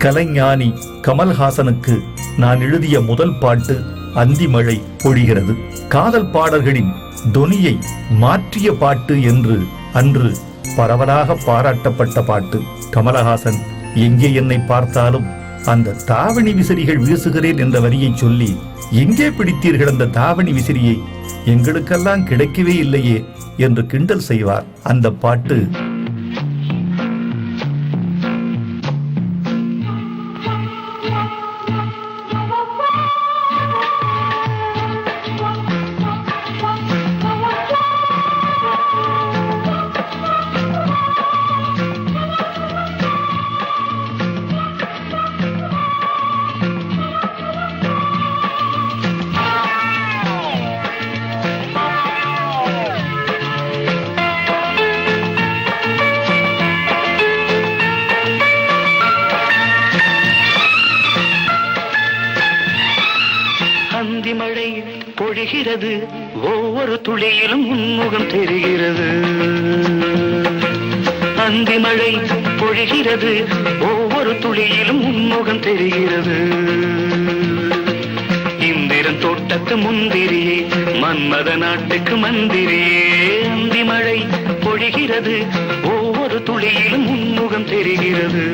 கலைஞானி கமல்ஹாசனுக்கு நான் எழுதிய முதல் பாட்டு அந்திமழை பொழிகிறது. காதல் பாடல்களின் தொனியை மாற்றிய பாட்டு என்று அன்று பரவலாக பாராட்டப்பட்ட பாட்டு. கமலஹாசன் எங்கே என்னை பார்த்தாலும் அந்த தாவணி விசிறிகள் வீசுகிறேன் என்ற வரியை சொல்லி, எங்கே பிடித்தீர்கள் அந்த தாவணி விசிறியை, எங்களுக்கெல்லாம் கிடைக்கவே இல்லையே என்று கிண்டல் செய்வார். அந்த பாட்டு மழை பொழிகிறது, ஒவ்வொரு துளியிலும் உன்முகம் தெரிகிறது. அந்தி மழை பொழிகிறது, ஒவ்வொரு துளியிலும் உன்முகம் தெரிகிறது. இந்திரன் தோட்டத்து முந்திரியே, மன்மத நாட்டுக்கு மந்திரியே. அந்தி மழை பொழிகிறது, ஒவ்வொரு துளியிலும் உன்முகம் தெரிகிறது.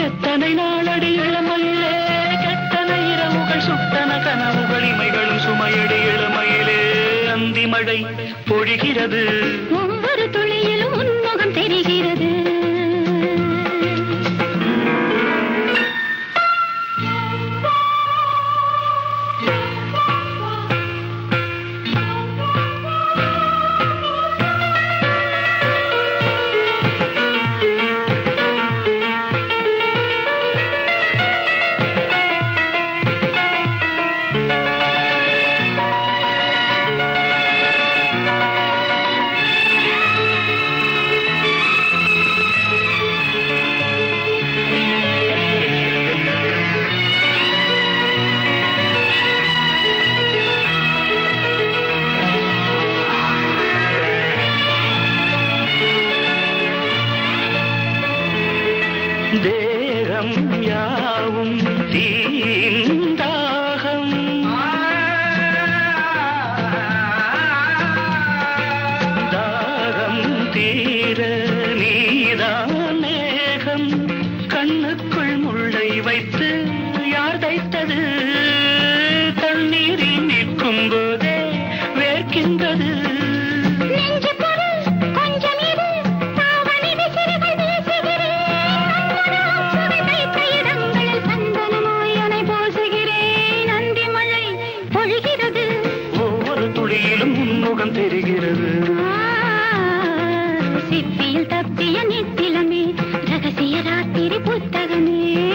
எத்தனை நாளடி இளமையிலே, கெட்டன இரவுகள் சுட்டன கனவுகள் இமைகளும் சுமையடி இளமையிலே. அந்தி மழை பொழிகிறது, ஒவ்வொரு துளியிலும் உன்முகம் தெரிகிறது. தேகம் யாவும் தீந்தாகம், தாகம் தீர நீதான் மேகம். கண்ணுக்குள் முள்ளை வைத்து யார் தைத்தது, தண்ணீரில் நிற்கும் போதே வேர்க்கின்றது. உன்முகம் தெரிகிறது. சிப்பியில் தப்பிய நித்திலமே, ரகசிய ராத்திரி புத்தகமே.